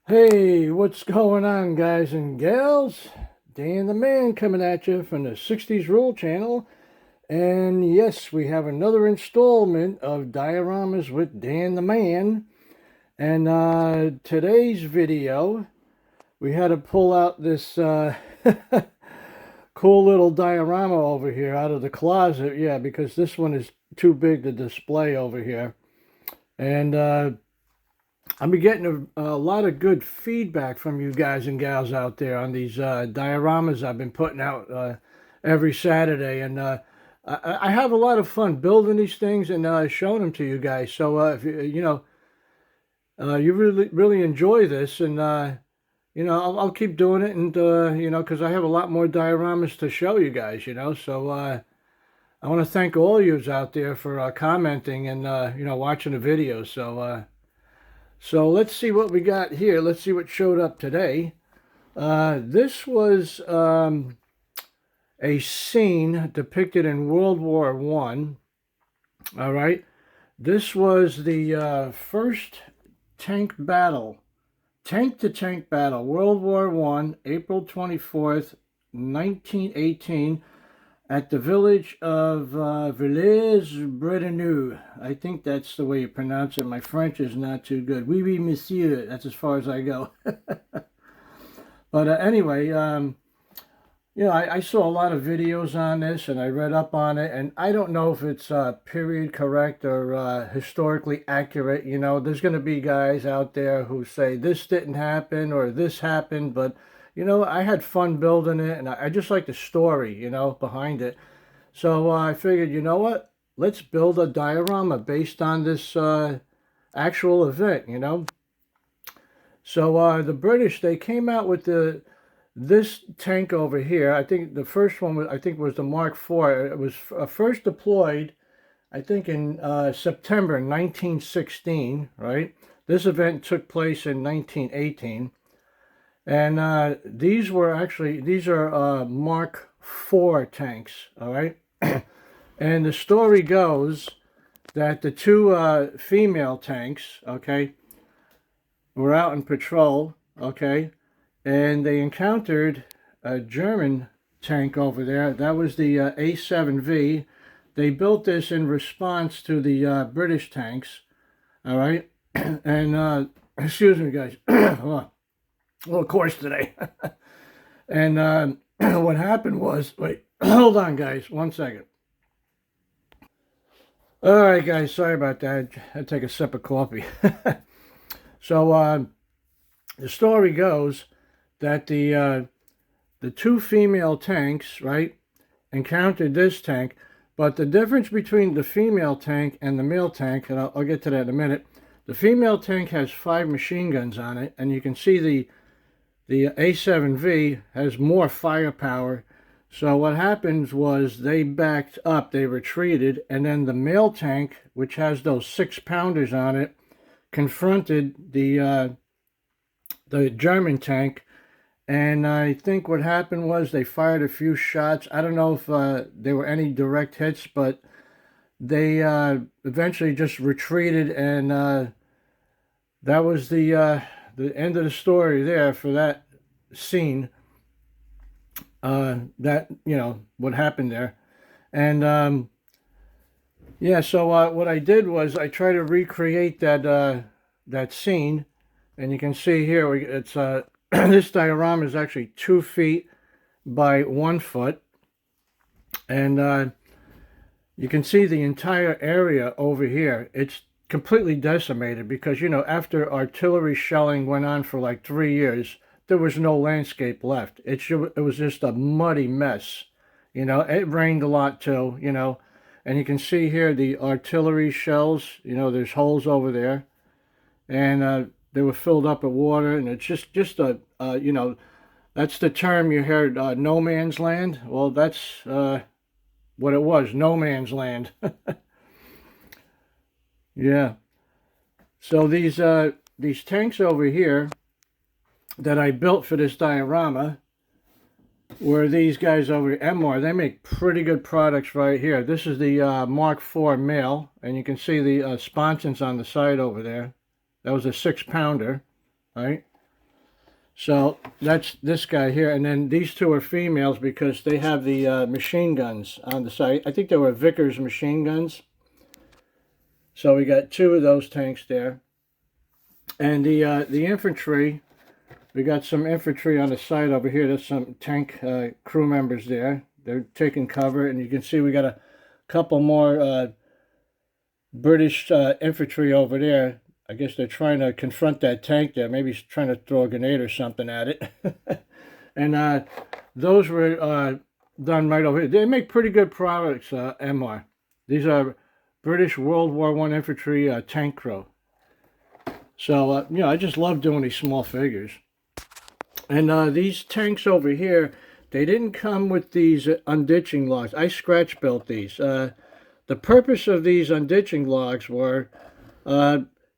Hey, what's going on, guys and gals? Dan the Man coming at you from the 60s Rule Channel. And yes, we have another installment of Dioramas with Dan the Man. And today's video, we had to pull out this cool little diorama over here out of the closet. Yeah, because this one is too big to display over here. And I've been getting a lot of good feedback from you guys and gals out there on these dioramas I've been putting out every Saturday, and I have a lot of fun building these things and showing them to you guys. So if you really enjoy this, and I'll keep doing it, and because I have a lot more dioramas to show you guys. So I want to thank all yous out there for commenting and watching the videos. So let's see what we got here. Let's see what showed up today. This was a scene depicted in World War I. All right. This was the first tank battle, tank-to-tank battle, World War I, April 24th, 1918, at the village of Villers-Bretonneux. I think that's the way you pronounce it. My French is not too good. Oui, oui, monsieur. That's as far as I go. But anyway, I saw a lot of videos on this, and I read up on it, and I don't know if it's period correct or historically accurate. There's going to be guys out there who say this didn't happen or this happened, but I had fun building it, and I just like the story, behind it. So I figured, you know what? Let's build a diorama based on this actual event. So the British, they came out with this tank over here. I think the first one was the Mark IV. It was first deployed, I think, in September 1916. Right. This event took place in 1918. And these are Mark IV tanks, all right? And the story goes that the two female tanks, okay, were out in patrol, okay, and they encountered a German tank over there. That was the A7V. They built this in response to the British tanks, all right? And, excuse me, guys. A little coarse today. And what happened was, wait, hold on, guys, 1 second. All right, guys, sorry about that. I take a sip of coffee. So the story goes that the two female tanks, right, encountered this tank, but the difference between the female tank and the male tank, and I'll get to that in a minute. The female tank has 5 machine guns on it, and you can see the A7V has more firepower. So what happens was they backed up, they retreated, and then the male tank, which has those 6-pounders on it, confronted the German tank. And I think what happened was they fired a few shots. I don't know if there were any direct hits, but they eventually just retreated, and that was the end of the story there for that scene. That what happened there, and yeah. So what I did was I tried to recreate that scene, and you can see here it's this diorama is actually 2 feet by 1 foot, and you can see the entire area over here. It's completely decimated because, after artillery shelling went on for like 3 years, there was no landscape left. It was just a muddy mess. It rained a lot too, and you can see here the artillery shells, there's holes over there, and they were filled up with water, and it's just a, that's the term you heard, no man's land. Well, that's what it was, no man's land. Yeah. So these tanks over here that I built for this diorama were these guys over here, MR. They make pretty good products right here. This is the Mark IV male, and you can see the sponsons on the side over there. That was a 6-pounder, right? So that's this guy here, and then these two are females because they have the machine guns on the side. I think they were Vickers machine guns. So we got two of those tanks there. And the infantry, we got some infantry on the side over here. There's some tank crew members there. They're taking cover, and you can see we got a couple more British infantry over there. I guess they're trying to confront that tank there. Maybe he's trying to throw a grenade or something at it. And those were done right over here. They make pretty good products, MR. These are British World War I infantry tank crew. So, you know, I just love doing these small figures. And these tanks over here, they didn't come with these unditching logs. I scratch built these. The purpose of these unditching logs were,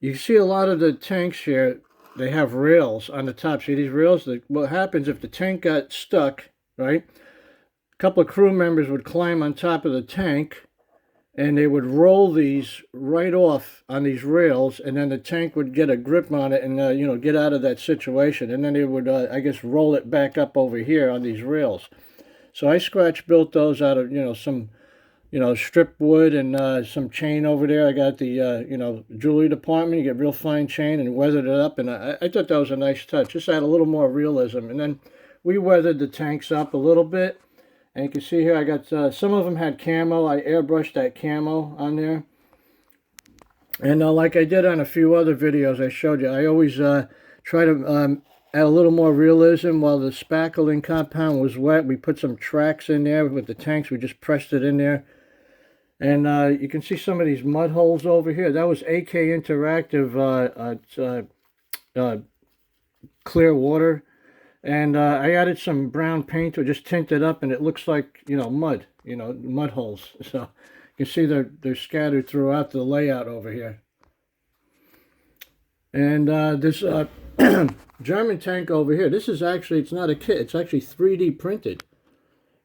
you see a lot of the tanks here, they have rails on the top. See these rails? What happens if the tank got stuck, right? A couple of crew members would climb on top of the tank, and they would roll these right off on these rails, and then the tank would get a grip on it and, you know, get out of that situation. And then they would, I guess, roll it back up over here on these rails. So I scratch built those out of, you know, some, you know, strip wood and some chain over there. I got the, you know, jewelry department. You get real fine chain and weathered it up. And I thought that was a nice touch. Just add a little more realism. And then we weathered the tanks up a little bit. And you can see here I got, some of them had camo. I airbrushed that camo on there. And like I did on a few other videos I showed you, I always try to add a little more realism. While the spackling compound was wet, we put some tracks in there with the tanks. We just pressed it in there. And you can see some of these mud holes over here. That was AK Interactive clear water. And I added some brown paint to just tint it up, and it looks like, you know, mud, you know, mud holes. So you can see they're scattered throughout the layout over here. And this German tank over here, this is actually, it's not a kit, it's actually 3D printed.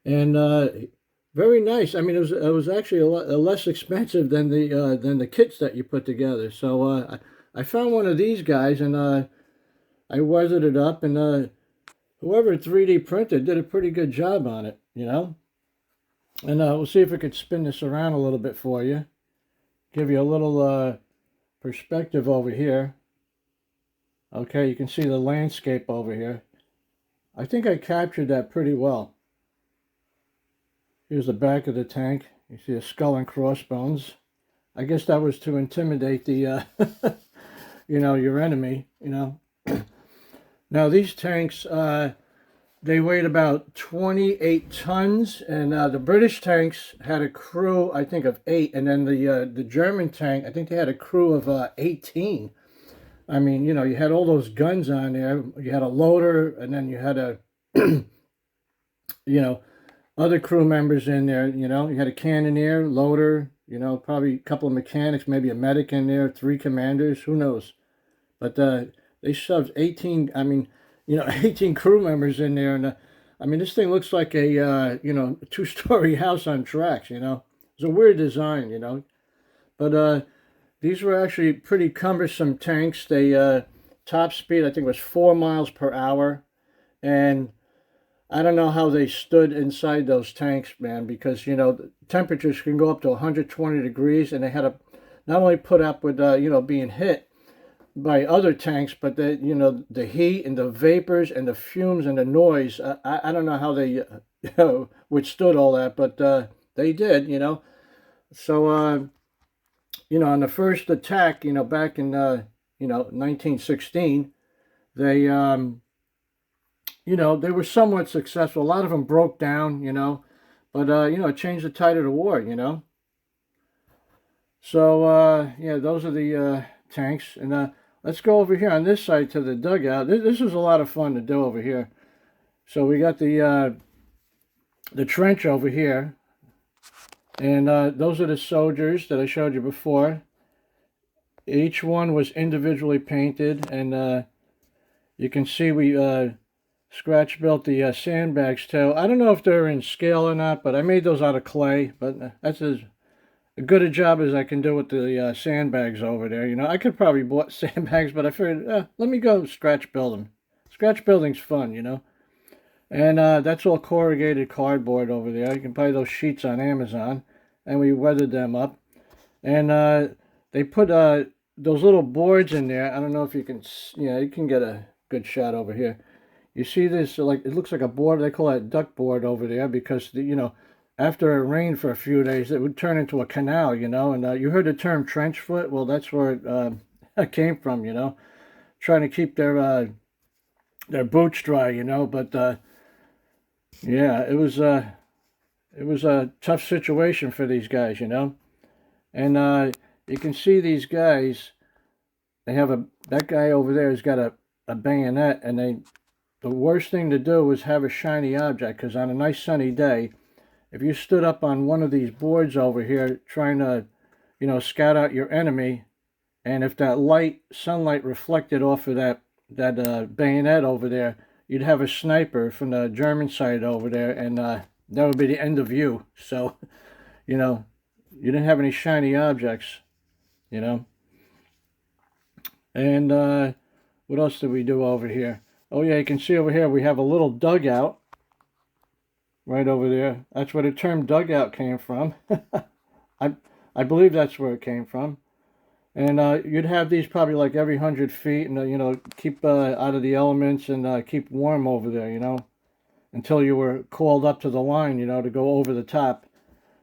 And very nice. I mean, it was actually a lot less expensive than the kits that you put together. So I found one of these guys, and I weathered it up, and whoever 3D printed did a pretty good job on it, you know. And we'll see if we could spin this around a little bit for you. Give you a little perspective over here. Okay, you can see the landscape over here. I think I captured that pretty well. Here's the back of the tank. You see a skull and crossbones. I guess that was to intimidate the, you know, your enemy, you know. Now these tanks, they weighed about 28 tons, and the British tanks had a crew, I think, of 8, and then the German tank, I think they had a crew of 18. I mean, you know, you had all those guns on there. You had a loader, and then you had a, you know, other crew members in there. You know, you had a cannoneer, loader, you know, probably a couple of mechanics, maybe a medic in there, 3 commanders, who knows. But they shoved 18, I mean, you know, 18 crew members in there. And I mean, this thing looks like a, you know, 2-story house on tracks, you know. It's a weird design, you know. But these were actually pretty cumbersome tanks. They, top speed, I think, was 4 miles per hour. And I don't know how they stood inside those tanks, man, because, you know, temperatures can go up to 120 degrees. And they had to not only put up with, you know, being hit by other tanks, but the, you know, the heat and the vapors and the fumes and the noise. I don't know how they you know, withstood all that, but they did, you know. So you know, on the first attack, you know, back in you know, 1916, they you know, they were somewhat successful. A lot of them broke down, you know, but you know, it changed the tide of the war, you know. So yeah, those are the tanks. And let's go over here on this side to the dugout. This was a lot of fun to do over here. So we got the trench over here. And those are the soldiers that I showed you before. Each one was individually painted. And you can see we scratch built the sandbags too. I don't know if they're in scale or not, but I made those out of clay. But that's as good a job as I can do with the sandbags over there. You know, I could probably bought sandbags, but I figured, let me go scratch build them. Scratch building's fun, you know. And that's all corrugated cardboard over there. You can buy those sheets on Amazon. And we weathered them up. And they put those little boards in there. I don't know if you can, yeah, you can get a good shot over here. You see this, like, it looks like a board. They call it duck board over there because, you know, after it rained for a few days, it would turn into a canal, you know. And you heard the term trench foot? Well, that's where it came from, you know. Trying to keep their boots dry, you know. But, yeah, it was a tough situation for these guys, you know. And you can see these guys, they have that guy over there has got a bayonet, and the worst thing to do was have a shiny object, because on a nice sunny day, if you stood up on one of these boards over here trying to, you know, scout out your enemy, and if that sunlight reflected off of that bayonet over there, you'd have a sniper from the German side over there, and that would be the end of you. So, you know, you didn't have any shiny objects, you know. And what else did we do over here? Oh yeah, you can see over here we have a little dugout right over there. That's where the term dugout came from. I believe that's where it came from. And you'd have these probably like every 100 feet, and you know, keep out of the elements and keep warm over there, you know, until you were called up to the line, you know, to go over the top.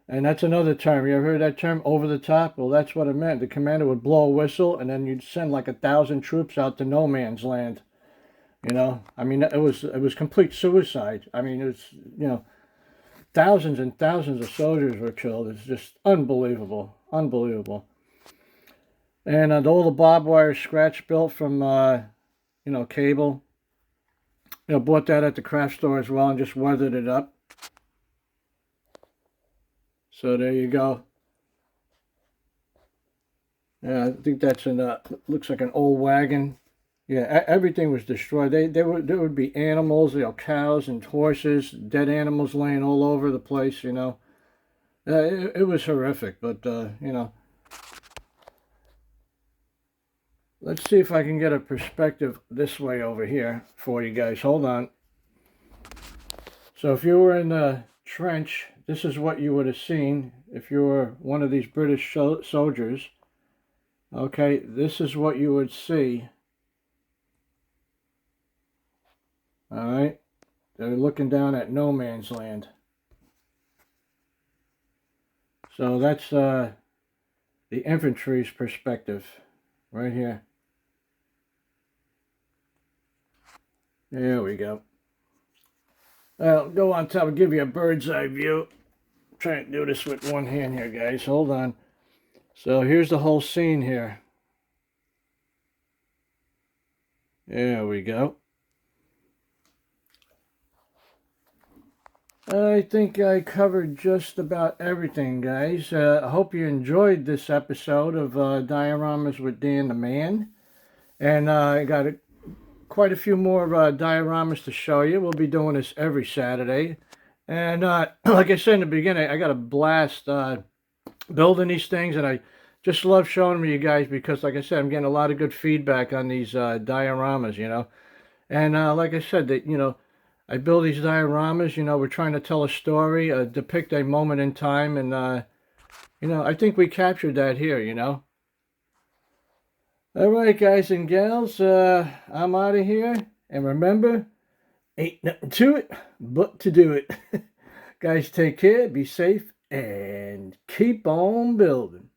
And that's another term. You ever heard that term, over the top? Well, that's what it meant. The commander would blow a whistle, and then you'd send like 1,000 troops out to no man's land. You know, I mean, it was complete suicide. I mean, it's, you know, thousands and thousands of soldiers were killed. It's just unbelievable, unbelievable. And all the barbed wire scratch built from, you know, cable. You know, bought that at the craft store as well and just weathered it up. So there you go. Yeah, I think that's looks like an old wagon. Yeah, everything was destroyed. There would be animals, you know, cows and horses, dead animals laying all over the place, you know. It was horrific, but, you know. Let's see if I can get a perspective this way over here for you guys. Hold on. So if you were in the trench, this is what you would have seen if you were one of these British soldiers. Okay, this is what you would see. All right, they're looking down at no man's land. So that's the infantry's perspective right here. There we go. I'll go on top and give you a bird's eye view. I'm trying to do this with one hand here, guys. Hold on. So here's the whole scene here. There we go. I think I covered just about everything, guys. I hope you enjoyed this episode of Dioramas with Dan the Man. And I got quite a few more dioramas to show you. We'll be doing this every Saturday. And like I said in the beginning, I got a blast building these things. And I just love showing them to you guys because, like I said, I'm getting a lot of good feedback on these dioramas, you know. And like I said, that, you know, I build these dioramas, you know, we're trying to tell a story, depict a moment in time, and, you know, I think we captured that here, you know. All right, guys and gals, I'm out of here, and remember, ain't nothing to it but to do it. Guys, take care, be safe, and keep on building.